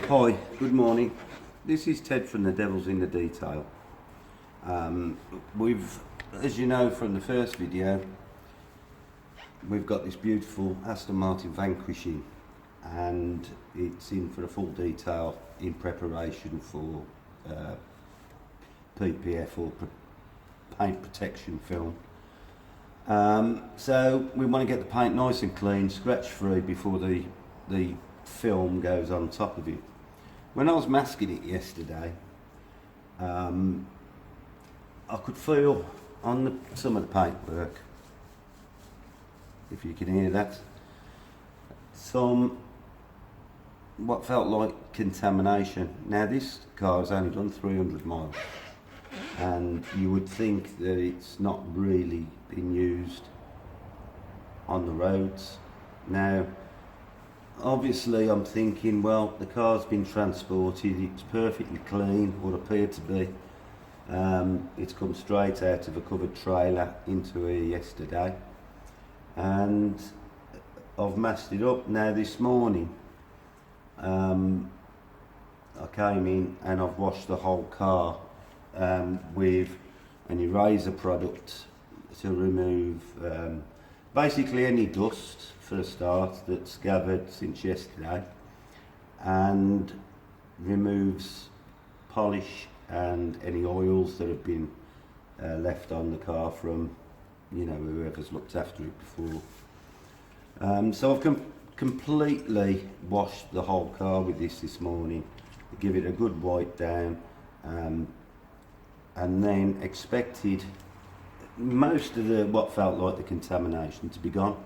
Hi, good morning. This is Ted from The Devil's in the Detail. As you know from the first video, we've got this beautiful Aston Martin Vanquishing, and it's in for a full detail in preparation for PPF or paint protection film. So we want to get the paint nice and clean, scratch free before the film goes on top of it. When I was masking it yesterday, I could feel on some of the paintwork, if you can hear that, some what felt like contamination. Now this car has only done 300 miles, and you would think that it's not really been used on the roads. Now obviously I'm thinking, well, the car's been transported, it's perfectly clean, or appeared to be. It's come straight out of a covered trailer into here yesterday, and I've masked it up. Now this morning I came in and I've washed the whole car with an eraser product to remove basically any dust for a start that's gathered since yesterday, and removes polish and any oils that have been left on the car from, you know, whoever's looked after it before. So I've completely washed the whole car with this morning, give it a good wipe down, and then expected most of the what felt like the contamination to be gone.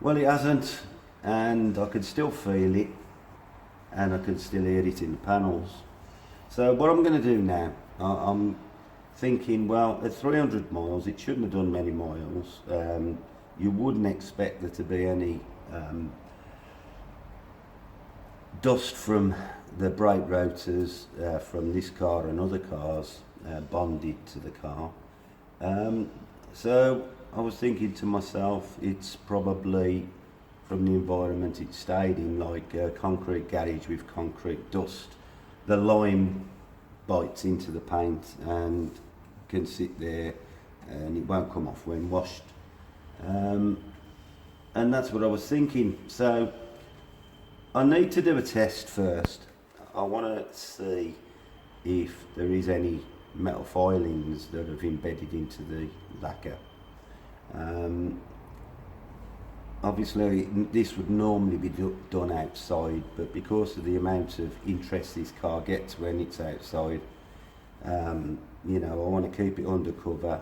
Well, it hasn't, and I could still feel it, and I could still hear it in the panels. So what I'm going to do now, I'm thinking, well, at 300 miles, it shouldn't have done many miles. You wouldn't expect there to be any dust from the brake rotors from this car and other cars bonded to the car. So I was thinking to myself, it's probably from the environment it stayed in, like a concrete garage with concrete dust. The lime bites into the paint and can sit there, and it won't come off when washed. And that's what I was thinking. So I need to do a test first. I want to see if there is any metal filings that have embedded into the lacquer. Obviously this would normally be done outside, but because of the amount of interest this car gets when it's outside, you know, I want to keep it undercover,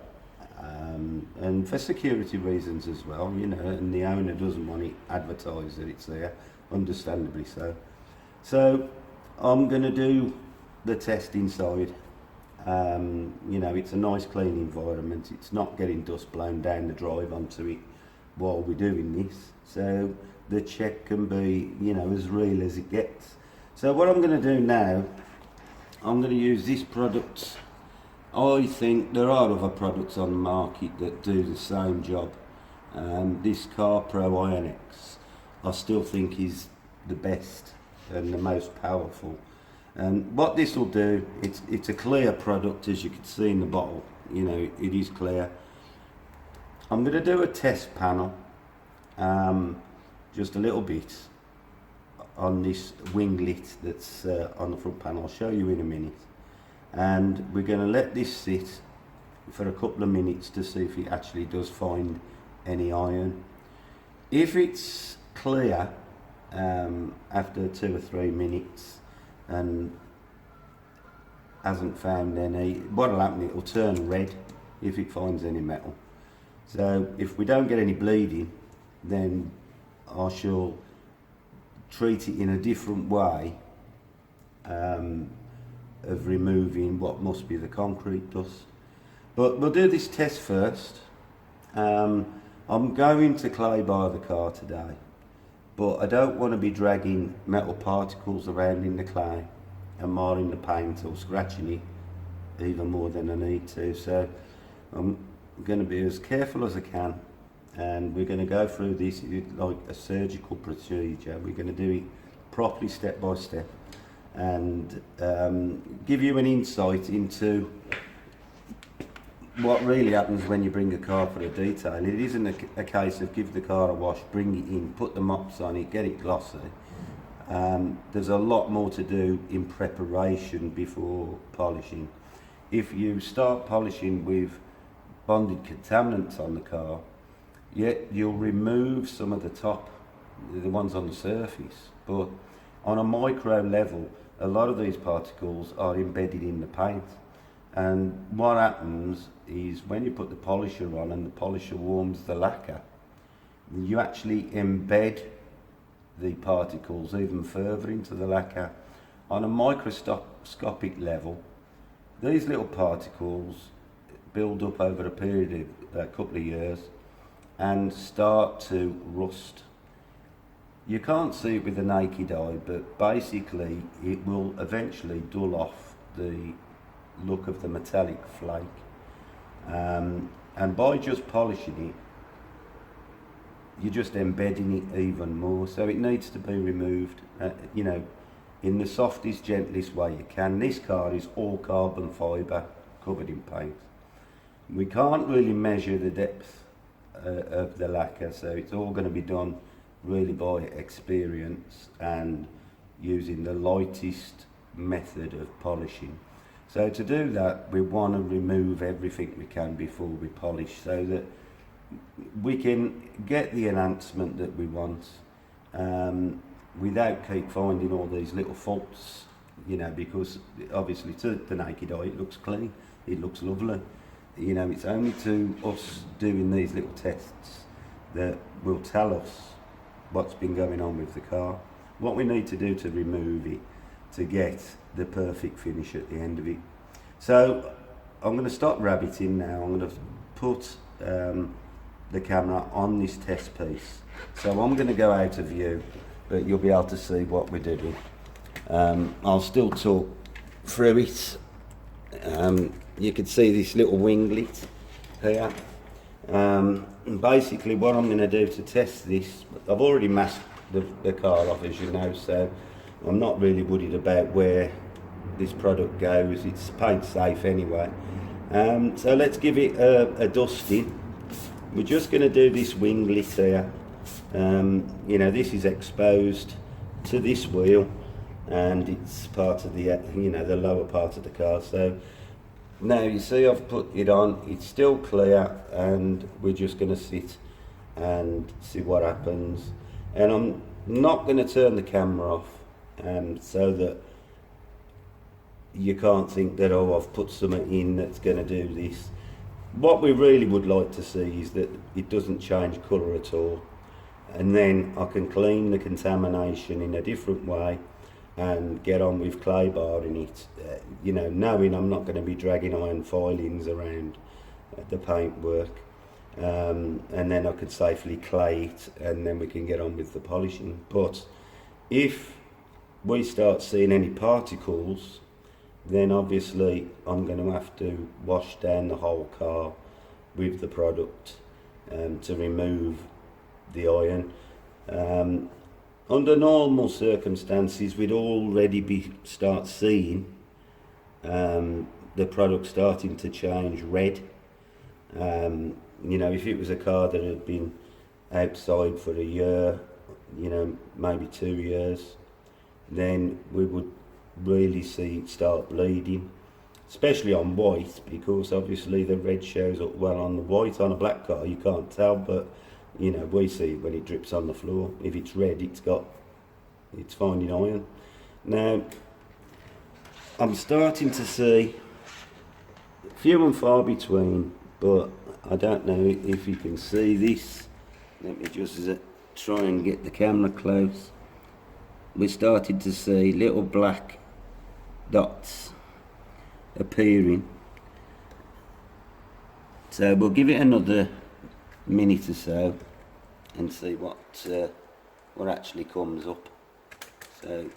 and for security reasons as well, you know, and the owner doesn't want it advertised that it's there, understandably so. So I'm going to do the test inside. You know, it's a nice clean environment, it's not getting dust blown down the drive onto it while we're doing this, so the check can be, you know, as real as it gets. So what I'm going to do now, I'm going to use this product. I think there are other products on the market that do the same job. This Car Pro Ionix I still think is the best and the most powerful. And what this will do, it's a clear product, as you can see in the bottle, you know, it is clear. I'm going to do a test panel, just a little bit on this winglet that's on the front panel. I'll show you in a minute, and we're going to let this sit for a couple of minutes to see if it actually does find any iron. If it's clear after 2 or 3 minutes and hasn't found any, what'll happen, it will turn red if it finds any metal. So if we don't get any bleeding, then I shall treat it in a different way of removing what must be the concrete dust. But we'll do this test first. I'm going to clay bar the car today, but I don't want to be dragging metal particles around in the clay and marring the paint or scratching it even more than I need to. So I'm going to be as careful as I can, and we're going to go through this like a surgical procedure. We're going to do it properly step by step and give you an insight into what really happens when you bring a car for a detail. It isn't a case of give the car a wash, bring it in, put the mops on it, get it glossy. There's a lot more to do in preparation before polishing. If you start polishing with bonded contaminants on the car, you'll remove some of the ones on the surface, but on a micro level, a lot of these particles are embedded in the paint. And what happens is when you put the polisher on and the polisher warms the lacquer, you actually embed the particles even further into the lacquer. On a microscopic level, these little particles build up over a period of a couple of years and start to rust. You can't see it with the naked eye, but basically it will eventually dull off the look of the metallic flake, and by just polishing it, you're just embedding it even more. So it needs to be removed, in the softest, gentlest way you can. This car is all carbon fibre covered in paint. We can't really measure the depth of the lacquer, so it's all going to be done really by experience and using the lightest method of polishing. So to do that, we want to remove everything we can before we polish, so that we can get the enhancement that we want, without keep finding all these little faults, because obviously to the naked eye it looks clean, it looks lovely. It's only to us doing these little tests that will tell us what's been going on with the car, what we need to do to remove it to get the perfect finish at the end of it. So I'm going to stop rabbiting now. I'm going to put the camera on this test piece. So I'm going to go out of view, but you'll be able to see what we're doing. I'll still talk through it. You can see this little winglet here. And basically what I'm going to do to test this, I've already masked the car off, as you know, so I'm not really worried about where this product goes. It's paint safe anyway. So let's give it a dusting. We're just going to do this winglet here. This is exposed to this wheel, and it's part of the the lower part of the car. So now you see I've put it on, it's still clear, and we're just going to sit and see what happens. And I'm not going to turn the camera off, so that you can't think that, oh, I've put something in that's going to do this. What we really would like to see is that it doesn't change colour at all, and then I can clean the contamination in a different way and get on with clay barring it, knowing I'm not going to be dragging iron filings around the paintwork, and then I could safely clay it, and then we can get on with the polishing. But if we start seeing any particles, then obviously I'm going to have to wash down the whole car with the product to remove the iron. Under normal circumstances, we'd already start seeing the product starting to change red. If it was a car that had been outside for a year, maybe 2 years, then we would really see it start bleeding, especially on white, because obviously the red shows up well on the white. On a black car you can't tell, but we see it when it drips on the floor. If it's red, it's finding iron. Now I'm starting to see few and far between, but I don't know if you can see this. Let me just try and get the camera close. We're starting to see little black dots appearing. So we'll give it another minute or so and see what actually comes up. So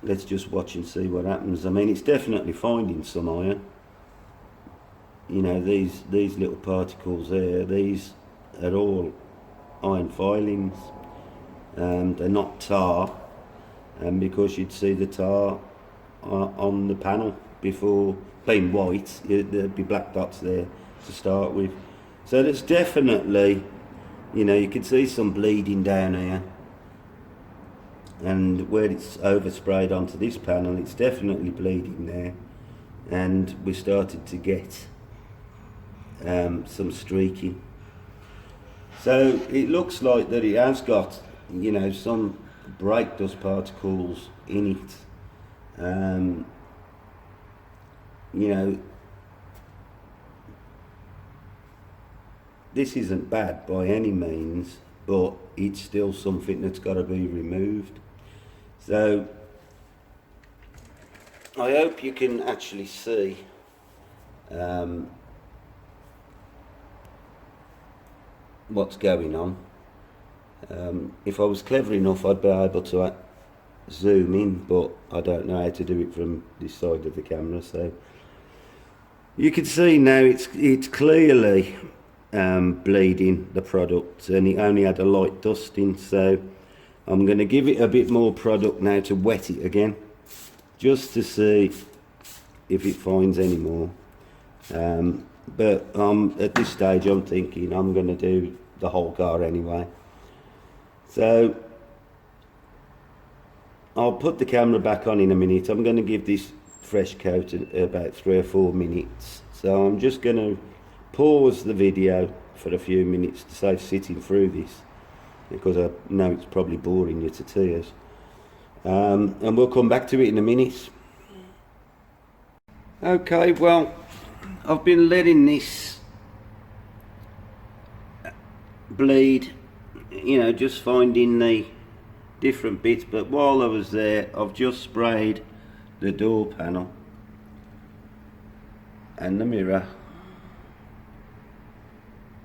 let's just watch and see what happens. I mean, it's definitely finding some iron. These little particles there, these are all iron filings. They're not tar, because you'd see the tar on the panel before being white. There'd be black dots there to start with. So there's definitely, you can see some bleeding down here, and where it's oversprayed onto this panel, it's definitely bleeding there, and we started to get some streaking. So it looks like that it has got, some brake dust particles in it. This isn't bad by any means, but it's still something that's got to be removed. So I hope you can actually see what's going on. If I was clever enough, I'd be able to zoom in, but I don't know how to do it from this side of the camera. So you can see now it's clearly bleeding, the product, and it only had a light dusting. So I'm going to give it a bit more product now to wet it again, just to see if it finds any more. But at this stage I'm thinking I'm going to do the whole car anyway. So I'll put the camera back on in a minute. I'm going to give this fresh coat about 3 or 4 minutes. So I'm just going to pause the video for a few minutes to save sitting through this, because I know it's probably boring you to tears. And we'll come back to it in a minute. Okay, well, I've been letting this bleed, just finding the different bits, but while I was there, I've just sprayed the door panel and the mirror,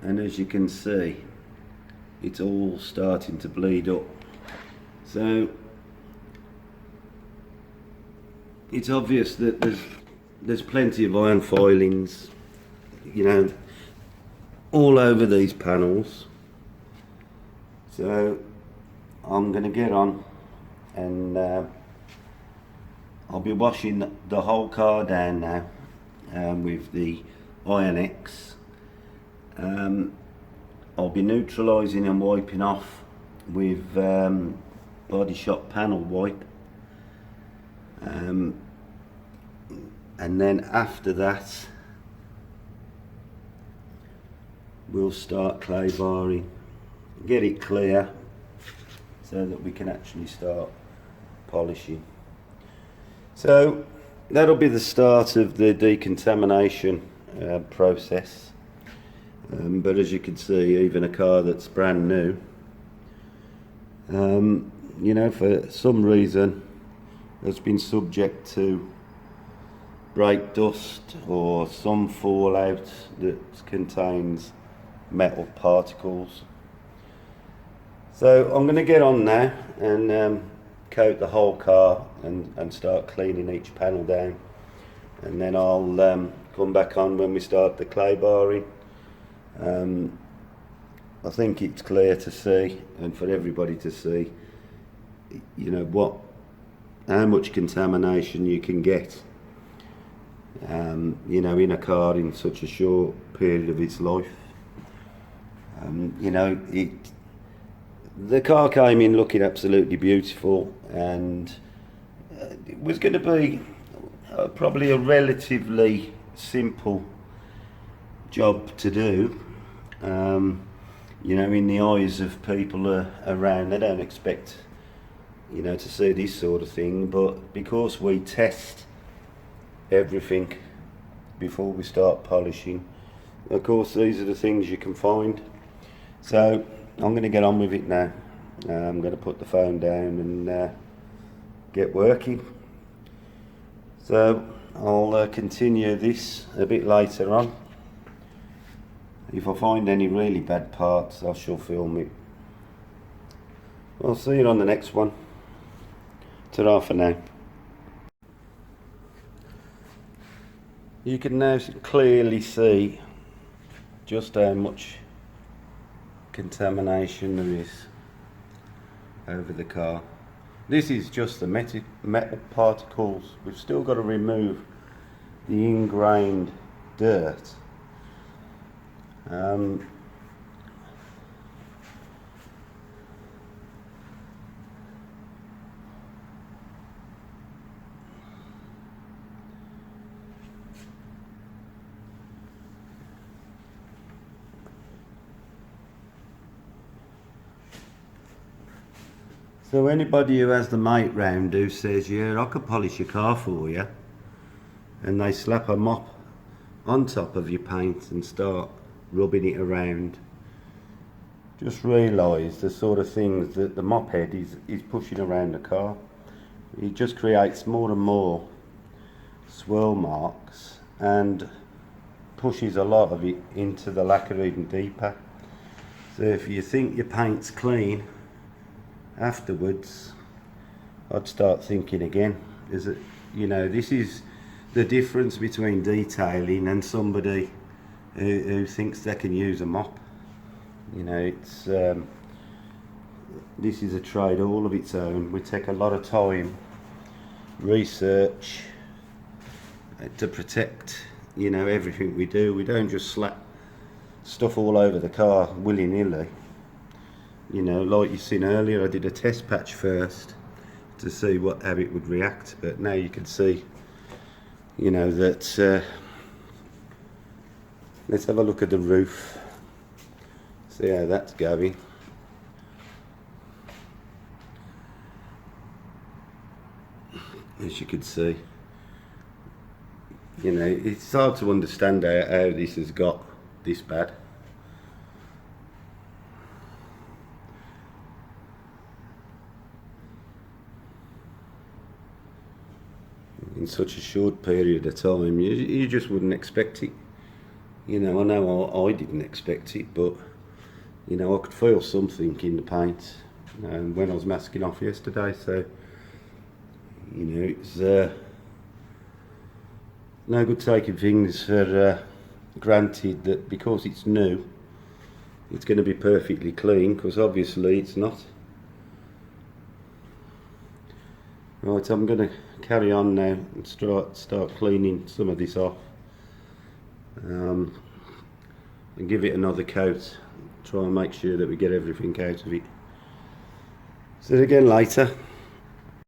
and as you can see, it's all starting to bleed up. So it's obvious that there's plenty of iron filings, all over these panels. So I'm going to get on, and I'll be washing the whole car down now with the Iron X. I'll be neutralising and wiping off with Body Shop panel wipe, and then after that we'll start clay barring, get it clear so that we can actually start polishing. So that'll be the start of the decontamination process. But as you can see, even a car that's brand new, for some reason has been subject to brake dust or some fallout that contains metal particles. So I'm going to get on now and coat the whole car and start cleaning each panel down, and then I'll come back on when we start the clay barring. I think it's clear to see, and for everybody to see, how much contamination you can get, in a car in such a short period of its life. The car came in looking absolutely beautiful, and it was going to be probably a relatively simple job to do. In the eyes of people around, they don't expect to see this sort of thing, but because we test everything before we start polishing, of course these are the things you can find. So I'm going to get on with it now. I'm going to put the phone down and get working. So I'll continue this a bit later on. If I find any really bad parts, I shall film it. I'll see you on the next one. Ta-ra for now. You can now clearly see just how much contamination there is over the car. This is just the metal particles. We've still got to remove the ingrained dirt. So anybody who has the mate round who says, yeah, I could polish your car for you, and they slap a mop on top of your paint and start rubbing it around, just realise the sort of things that the mop head is pushing around the car. It just creates more and more swirl marks and pushes a lot of it into the lacquer even deeper. So if you think your paint's clean afterwards, I'd start thinking again. Is it, you know, this is the difference between detailing and somebody who thinks they can use a mop. You know, it's this is a trade all of its own. We take a lot of time, research to protect, you know, everything we do. We don't just slap stuff all over the car willy-nilly. You know, like you've seen earlier, I did a test patch first to see how it would react, but now you can see, you know, that let's have a look at the roof, see how that's going. As you can see, you know, it's hard to understand how this has got this bad. In such a short period of time, you just wouldn't expect it. You know, I know I didn't expect it, but you know, I could feel something in the paint when I was masking off yesterday. So, you know, it's no good taking things for granted that because it's new, it's going to be perfectly clean, because obviously it's not. Right, I'm going to carry on now and start cleaning some of this off, and give it another coat, try and make sure that we get everything out of it. See you again later.